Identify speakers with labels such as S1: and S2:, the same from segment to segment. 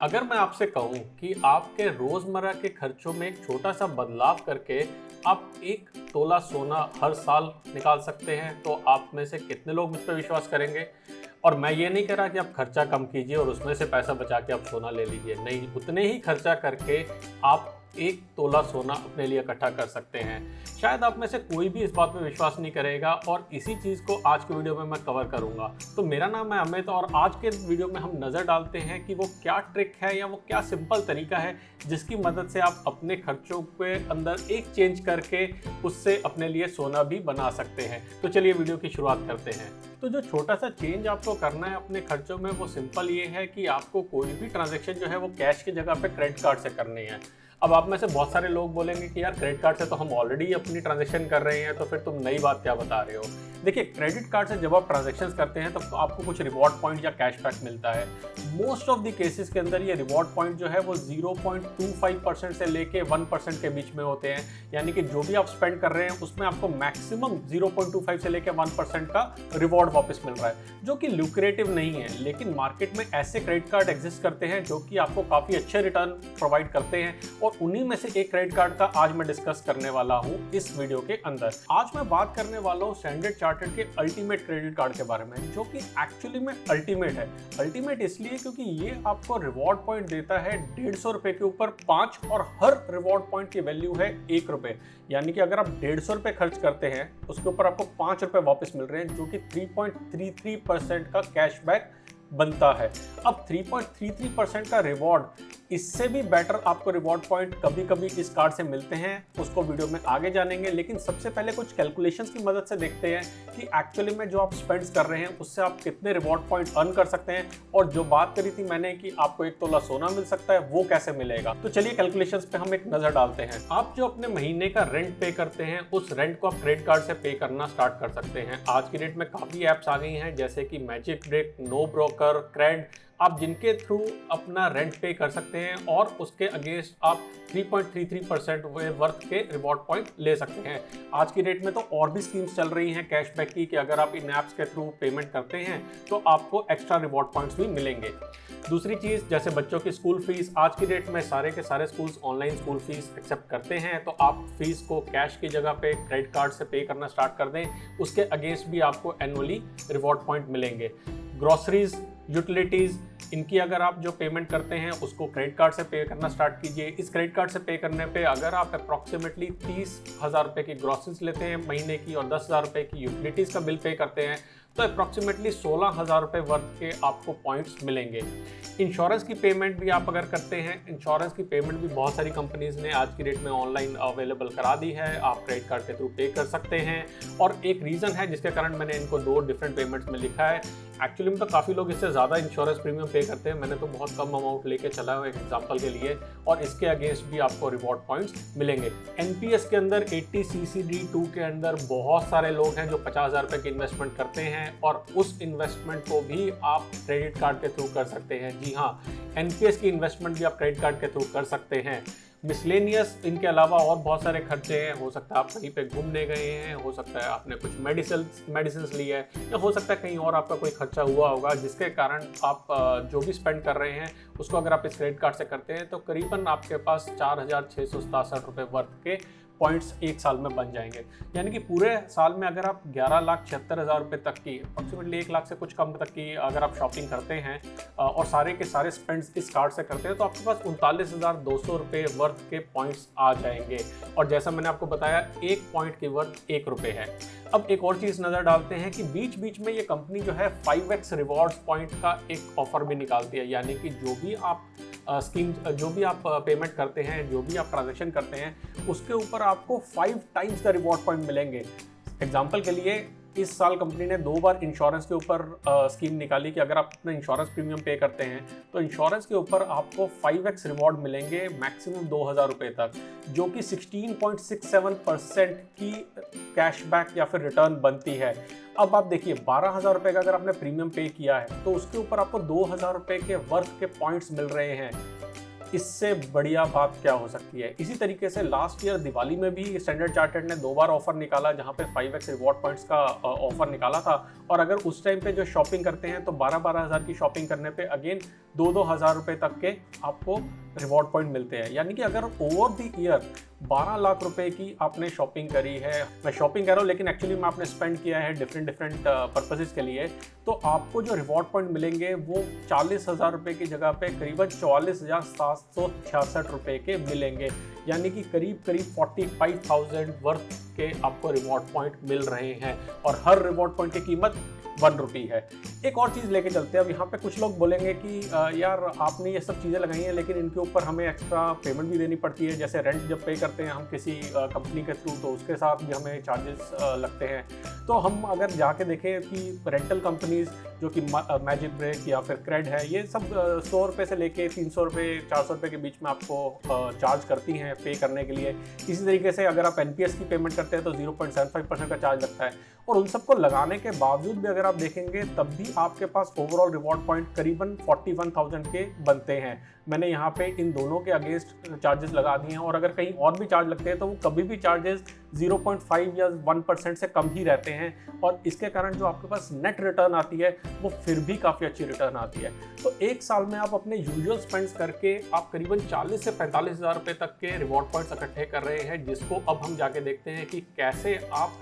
S1: अगर मैं आपसे कहूँ कि आपके रोज़मर्रा के खर्चों में एक छोटा-सा बदलाव करके आप 1 तोला सोना हर साल निकाल सकते हैं, तो आप में से कितने लोग मुझ पे विश्वास करेंगे? और मैं ये नहीं कह रहा कि आप खर्चा कम कीजिए और उसमें से पैसा बचा के आप सोना ले लीजिए। नहीं, उतने ही खर्चा करके आप 1 तोला सोना अपने लिए इकट्ठा कर सकते हैं। शायद आप में से कोई भी इस बात पे विश्वास नहीं करेगा और इसी चीज़ को आज के वीडियो में मैं कवर करूँगा। तो मेरा नाम है अमित और आज के वीडियो में हम नज़र डालते हैं कि वो क्या ट्रिक है या वो क्या सिंपल तरीका है जिसकी मदद से आप अपने खर्चों के अंदर एक चेंज करके उससे अपने लिए सोना भी बना सकते हैं। तो चलिए वीडियो की शुरुआत करते हैं। तो जो छोटा सा चेंज आपको करना है अपने खर्चों में वो सिंपल ये है कि आपको कोई भी ट्रांजैक्शन जो है वो कैश की जगह पे क्रेडिट कार्ड से करनी है। अब आप में से बहुत सारे लोग बोलेंगे कि यार क्रेडिट कार्ड से तो हम ऑलरेडी अपनी ट्रांजैक्शन कर रहे हैं, तो फिर तुम नई बात क्या बता रहे हो। देखिए, क्रेडिट कार्ड से जब आप ट्रांजैक्शंस करते हैं तो आपको कुछ रिवॉर्ड पॉइंट या कैशबैक मिलता है। मोस्ट ऑफ द केसेस के अंदर ये रिवॉर्ड पॉइंट जो है वो 0.25% से लेके 1% के बीच में होते हैं, यानी कि जो भी आप स्पेंड कर रहे हैं उसमें आपको मैक्सिमम 0.25 से लेके 1% का रिवॉर्ड वापस मिल रहा है, जो कि ल्यूक्रेटिव नहीं है। लेकिन मार्केट में ऐसे क्रेडिट कार्ड एग्जिस्ट करते हैं जो कि आपको काफ़ी अच्छे रिटर्न प्रोवाइड करते हैं और उन्हीं में से एक क्रेडिट कार्ड का आज मैं डिस्कस करने वाला हूं इस वीडियो के अंदर। आज मैं बात करने वाला हूं स्टैंडर्ड चार्टर्ड के अल्टीमेट क्रेडिट कार्ड के बारे में, जो कि एक्चुअली में अल्टीमेट है। अल्टीमेट इसलिए क्योंकि ये आपको रिवॉर्ड पॉइंट देता है 150 रुपए के ऊपर 5 और हर रिवॉर्ड पॉइंट की वैल्यू है 1 रुपए। यानी कि अगर आप 150 रुपए खर्च करते हैं उसके ऊपर आपको 5 रुपए वापस मिल रहे हैं, जो कि 3.33% का कैशबैक बनता है। अब 3.33% का रिवॉर्ड, इससे भी बेटर आपको रिवॉर्ड पॉइंट कभी कभी इस कार्ड से मिलते हैं, उसको वीडियो में आगे जानेंगे। लेकिन सबसे पहले कुछ कैलकुलेशंस की मदद से देखते हैं कि एक्चुअली में जो आप स्पेंड्स कर रहे हैं उससे आप कितने रिवॉर्ड पॉइंट अर्न कर सकते हैं। और जो बात करी थी मैंने कि आपको 1 तोला सोना मिल सकता है, वो कैसे मिलेगा। तो चलिए कैलकुलेशंस पे हम एक नजर डालते हैं। आप जो अपने महीने का रेंट पे करते हैं उस रेंट को आप क्रेडिट कार्ड से पे करना स्टार्ट कर सकते हैं। आज की डेट में काफ़ी ऐप्स आ गई हैं, जैसे कि magic break, no broker, Cred, आप जिनके थ्रू अपना रेंट पे कर सकते हैं और उसके अगेंस्ट आप 3.33% वर्थ के रिवॉर्ड पॉइंट ले सकते हैं। आज की डेट में तो और भी स्कीम्स चल रही हैं कैशबैक की, कि अगर आप इन ऐप्स के थ्रू पेमेंट करते हैं तो आपको एक्स्ट्रा रिवॉर्ड पॉइंट्स भी मिलेंगे। दूसरी चीज़, जैसे बच्चों की स्कूल फीस, आज की डेट में सारे के सारे schools online school fees accept करते हैं, तो आप फीस को कैश की जगह पे क्रेडिट कार्ड से पे करना स्टार्ट कर दें, उसके अगेंस्ट भी आपको एनुअली रिवॉर्ड पॉइंट मिलेंगे। ग्रॉसरीज, यूटिलिटीज़, इनकी अगर आप जो पेमेंट करते हैं उसको क्रेडिट कार्ड से पे करना स्टार्ट कीजिए। इस क्रेडिट कार्ड से पे करने पे अगर आप अप्रॉक्सीमेटली 30,000 रुपये की ग्रॉसरीज लेते हैं महीने की और 10,000 रुपये की यूटिलिटीज़ का बिल पे करते हैं, तो अप्रॉक्सीमेटली 16,000 रुपये वर्थ के आपको पॉइंट्स मिलेंगे। इंश्योरेंस की पेमेंट भी आप अगर करते हैं, इंश्योरेंस की पेमेंट भी बहुत सारी कंपनीज़ ने आज की डेट में ऑनलाइन अवेलेबल करा दी है, आप क्रेडिट कार्ड के थ्रू पे कर सकते हैं। और एक रीज़न है जिसके कारण मैंने इनको 2 डिफरेंट पेमेंट्स में लिखा है। एक्चुअली में तो काफ़ी लोग इससे ज़्यादा इंश्योरेंस प्रीमियम पे करते हैं, मैंने तो बहुत कम अमाउंट लेके चला हूँ एक एग्जांपल के लिए, और इसके अगेंस्ट भी आपको रिवॉर्ड पॉइंट्स मिलेंगे। एनपीएस के अंदर 80 CCD2 के अंदर बहुत सारे लोग हैं जो 50,000 रुपये की इन्वेस्टमेंट करते हैं और उस इन्वेस्टमेंट को भी आप क्रेडिट कार्ड के थ्रू कर सकते हैं। जी हाँ, एनपीएस की इन्वेस्टमेंट भी आप क्रेडिट कार्ड के थ्रू कर सकते हैं। मिसलेनियस, इनके अलावा और बहुत सारे खर्चे हैं। हो सकता है आप कहीं पे घूमने गए हैं, हो सकता है आपने कुछ मेडिसिन ली है, या हो सकता है कहीं और आपका कोई खर्चा हुआ होगा जिसके कारण आप जो भी स्पेंड कर रहे हैं उसको अगर आप इस क्रेडिट कार्ड से करते हैं तो करीबन आपके पास 4,667 रुपये वर्थ के पॉइंट्स एक साल में बन जाएंगे। यानी कि पूरे साल में अगर आप 11,76,000 रुपये तक की, अप्रॉक्सीमेटली 1 लाख से कुछ कम तक की अगर आप शॉपिंग करते हैं और सारे के सारे स्पेंड्स इस कार्ड से करते हैं, तो आपके पास 39,200 रुपये वर्थ के पॉइंट्स आ जाएंगे। और जैसा मैंने आपको बताया, 1 पॉइंट की वर्थ 1 रुपये है। अब एक और चीज़ नज़र डालते हैं कि बीच बीच में ये कंपनी जो है 5x रिवॉर्ड्स पॉइंट का एक ऑफर भी निकालती है, यानी कि जो भी आप स्कीम, जो भी आप पेमेंट करते हैं, जो भी आप ट्रांजैक्शन करते हैं, उसके ऊपर आपको 5 टाइम्स द रिवॉर्ड पॉइंट मिलेंगे। एग्जाम्पल के लिए, इस साल कंपनी ने 2 बार इंश्योरेंस के ऊपर स्कीम निकाली कि अगर आप अपना इंश्योरेंस प्रीमियम पे करते हैं तो इंश्योरेंस के ऊपर आपको 5x रिवॉर्ड मिलेंगे मैक्सिमम 2,000 रुपये तक, जो कि 16.67% की कैशबैक या फिर रिटर्न बनती है। अब आप देखिए, 12,000 रुपये का अगर आपने प्रीमियम पे किया है तो उसके ऊपर आपको 2,000 रुपये के वर्थ के पॉइंट्स मिल रहे हैं। इससे बढ़िया बात क्या हो सकती है। इसी तरीके से लास्ट ईयर दिवाली में भी स्टैंडर्ड चार्टर्ड ने 2 बार ऑफर निकाला जहां पे 5x रिवॉर्ड पॉइंट्स का ऑफर निकाला था। और अगर उस टाइम पे जो शॉपिंग करते हैं तो 12-12 हज़ार की शॉपिंग करने पे अगेन 2-2 हज़ार रुपये तक के आपको रिवॉर्ड पॉइंट मिलते हैं। यानी कि अगर ओवर द ईयर 12 लाख रुपए की आपने शॉपिंग करी है, मैं शॉपिंग कर रहा हूँ लेकिन एक्चुअली में आपने स्पेंड किया है डिफरेंट पर्पसेस के लिए, तो आपको जो रिवॉर्ड पॉइंट मिलेंगे वो 40,000 रुपये की जगह पे करीबन 44,766 रुपये के मिलेंगे। यानी कि करीब 45,000 वर्थ के आपको रिवॉर्ड पॉइंट मिल रहे हैं और हर रिवॉर्ड पॉइंट की कीमत 1 रुपये है। एक और चीज़ लेके चलते हैं। अब यहाँ पे कुछ लोग बोलेंगे कि यार आपने ये सब चीज़ें लगाई हैं लेकिन इनके ऊपर हमें एक्स्ट्रा पेमेंट भी देनी पड़ती है। जैसे रेंट जब पे करते हैं हम किसी कंपनी के थ्रू तो उसके साथ भी हमें चार्जेस लगते हैं। तो हम अगर जाके देखें कि रेंटल कंपनीज़ जो कि मैजिक ब्रेक या फिर क्रेड है, ये सब 100 रुपये से लेके 300 रुपये 400 रुपये के बीच में आपको चार्ज करती हैं पे करने के लिए। इसी तरीके से अगर आप NPS की पेमेंट करते हैं तो 0.75% का चार्ज लगता है। और उन सबको लगाने के बावजूद भी अगर आप देखेंगे तब भी आपके पास ओवरऑल रिवॉर्ड पॉइंट करीबन 41,000 के बनते हैं। मैंने यहाँ पे इन दोनों के अगेंस्ट चार्जेस लगा दिए हैं और अगर कहीं और भी चार्ज लगते हैं तो वो कभी भी चार्जेस 0.5 या 1% से कम ही रहते हैं। और इसके कारण जो आपके पास नेट रिटर्न आती है वो फिर भी काफ़ी अच्छी रिटर्न आती है। तो एक साल में आप अपने यूजुअल स्पेंड्स करके आप करीबन 40 से 45 हज़ार रुपये तक के रिवॉर्ड पॉइंट्स इकट्ठे कर रहे हैं, जिसको अब हम जाके देखते हैं कि कैसे आप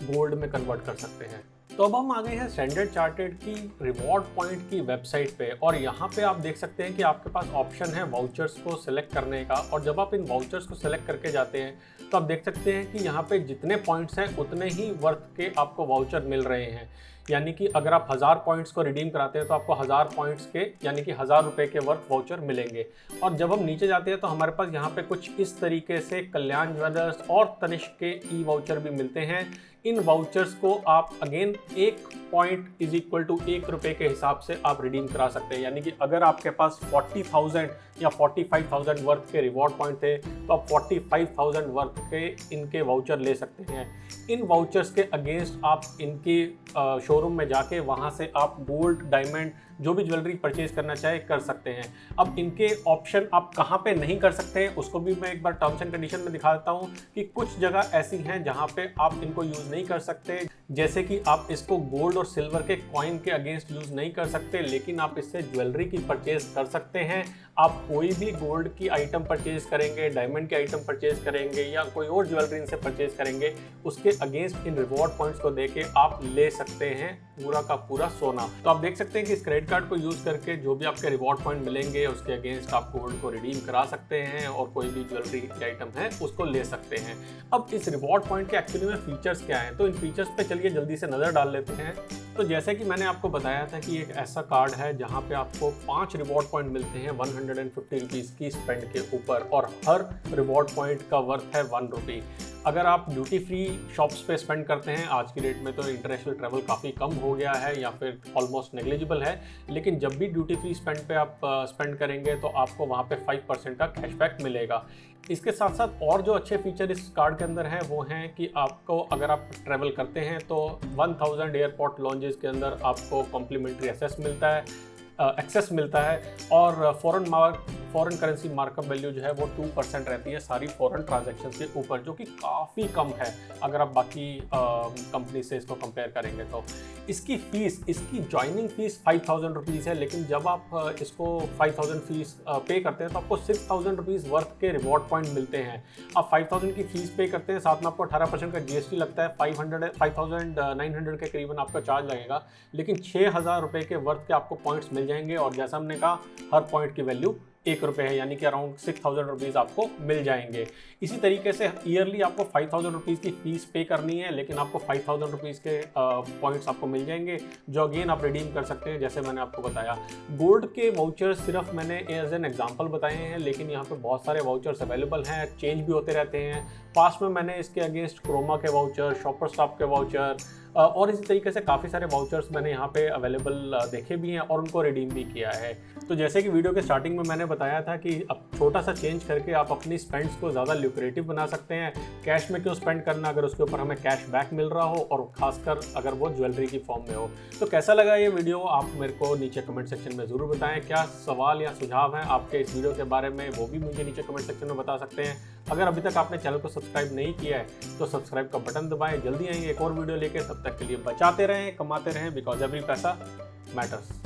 S1: गोल्ड में कन्वर्ट कर सकते हैं। तो अब हम आ गए हैं स्टैंडर्ड चार्टर्ड की रिवॉर्ड पॉइंट की वेबसाइट पे और यहाँ पे आप देख सकते हैं कि आपके पास ऑप्शन है वाउचर्स को सिलेक्ट करने का। और जब आप इन वाउचर्स को सिलेक्ट करके जाते हैं तो आप देख सकते हैं कि यहाँ पे जितने पॉइंट्स हैं उतने ही वर्थ के आपको वाउचर मिल रहे हैं। यानी कि अगर आप 1000 पॉइंट्स को रिडीम कराते हैं तो आपको 1000 पॉइंट्स के यानी कि 1000 रुपये के वर्थ वाउचर मिलेंगे। और जब हम नीचे जाते हैं तो हमारे पास यहाँ पे कुछ इस तरीके से कल्याण ज्वेलर्स और तनिष्क के ई वाउचर भी मिलते हैं। इन वाउचर्स को आप again 1 point is equal to 1 रुपये के हिसाब से आप रिडीम करा सकते हैं। यानी कि अगर आपके पास 40,000 या 45,000 वर्थ के रिवॉर्ड पॉइंट थे तो आप 45,000 वर्थ के इनके वाउचर ले सकते हैं। इन वाउचर्स के अगेंस्ट आप इनकी शोरूम में जाके वहाँ से आप गोल्ड, डायमंड जो भी ज्वेलरी परचेज करना चाहे कर सकते हैं। अब इनके ऑप्शन आप कहाँ पे नहीं कर सकते हैं उसको भी मैं एक बार टर्म्स एंड कंडीशन में दिखा देता हूँ कि कुछ जगह ऐसी हैं जहाँ पे आप इनको यूज़ नहीं कर सकते। जैसे कि आप इसको गोल्ड और सिल्वर के कॉइन के अगेंस्ट यूज़ नहीं कर सकते, लेकिन आप इससे ज्वेलरी की परचेज कर सकते हैं। आप कोई भी गोल्ड की आइटम परचेज करेंगे, डायमंड के आइटम परचेज करेंगे या कोई और ज्वेलरी इनसे परचेज करेंगे, उसके अगेंस्ट इन रिवॉर्ड पॉइंट्स को देके आप ले सकते हैं पूरा का पूरा सोना। तो आप देख सकते हैं कि इस क्रेडिट कार्ड को यूज़ करके जो भी आपके रिवॉर्ड पॉइंट मिलेंगे उसके अगेंस्ट आप गोल्ड को रिडीम करा सकते हैं और कोई भी ज्वेलरी की आइटम है उसको ले सकते हैं। अब इस रिवॉर्ड पॉइंट के एक्चुअली में फीचर्स क्या हैं, तो इन फीचर्स पे चलिए जल्दी से नज़र डाल लेते हैं। तो जैसे कि मैंने आपको बताया था कि एक ऐसा कार्ड है जहाँ पे आपको 5 रिवॉर्ड पॉइंट मिलते हैं 150 रुपीज़ की स्पेंड के ऊपर और हर रिवॉर्ड पॉइंट का वर्थ है 1 रुपये। अगर आप ड्यूटी फ्री शॉप्स पे स्पेंड करते हैं, आज की डेट में तो इंटरनेशनल ट्रैवल काफ़ी कम हो गया है या फिर ऑलमोस्ट नेग्लिजिबल है, लेकिन जब भी ड्यूटी फ्री स्पेंड पे आप स्पेंड करेंगे तो आपको वहाँ पे 5% का कैशबैक मिलेगा। इसके साथ साथ और जो अच्छे फीचर इस कार्ड के अंदर हैं वो हैं कि आपको अगर आप ट्रैवल करते हैं तो 1000 एयरपोर्ट लॉन्जेस के अंदर आपको कॉम्प्लीमेंट्री एक्सेस मिलता है और फॉरेन करेंसी मार्कअप वैल्यू जो है वो 2% रहती है सारी फॉरेन ट्रांजैक्शंस के ऊपर, जो कि काफ़ी कम है अगर आप बाकी कंपनी से इसको कंपेयर करेंगे। तो इसकी ज्वाइनिंग फ़ीस 5,000 रुपीज़ है, लेकिन जब आप इसको 5,000 फीस पे करते हैं तो आपको 6,000 रुपीज़ वर्थ के रिवॉर्ड पॉइंट मिलते हैं। आप 5,000 की फ़ीस पे करते हैं, साथ में आपको 18% का GST लगता है, 5,900 के करीबन आपका चार्ज लगेगा, लेकिन 6,000 रुपये के वर्थ के आपको पॉइंट्स मिल जाएंगे। और जैसा हमने कहा हर पॉइंट की वैल्यू 1 रुपये है, यानी कि अराउंड 6,000 रुपीज़ आपको मिल जाएंगे। इसी तरीके से ईयरली आपको 5,000 रुपीज़ की फ़ीस पे करनी है, लेकिन आपको 5,000 रुपीज़ के पॉइंट्स आपको मिल जाएंगे जो अगेन आप रिडीम कर सकते हैं, जैसे मैंने आपको बताया। गोल्ड के वाउचर्स सिर्फ मैंने एज एन एग्जांपल बताए हैं, लेकिन यहाँ पे बहुत सारे वाउचर्स अवेलेबल हैं, चेंज भी होते रहते हैं। पास्ट में मैंने इसके अगेंस्ट क्रोमा के वाउचर, शॉपर स्टॉप के वाउचर और इसी तरीके से काफ़ी सारे वाउचर्स मैंने यहाँ पे अवेलेबल देखे भी हैं और उनको रिडीम भी किया है। तो जैसे कि वीडियो के स्टार्टिंग में मैंने बताया था कि अब छोटा सा चेंज करके आप अपनी स्पेंड्स को ज़्यादा ल्यूक्रेटिव बना सकते हैं। कैश में क्यों स्पेंड करना अगर उसके ऊपर हमें कैश बैक मिल रहा हो, और खासकर अगर वो ज्वेलरी की फॉर्म में हो। तो कैसा लगा ये वीडियो आप मेरे को नीचे कमेंट सेक्शन में ज़रूर बताएं। क्या सवाल या सुझाव हैं आपके इस वीडियो के बारे में, वो भी मुझे नीचे कमेंट सेक्शन में बता सकते हैं। अगर अभी तक आपने चैनल को सब्सक्राइब नहीं किया है तो सब्सक्राइब का बटन दबाएं। जल्दी आएंगे एक और वीडियो लेके, तब तक के लिए बचाते रहें, कमाते रहें, बिकॉज एवरी पैसा मैटर्स।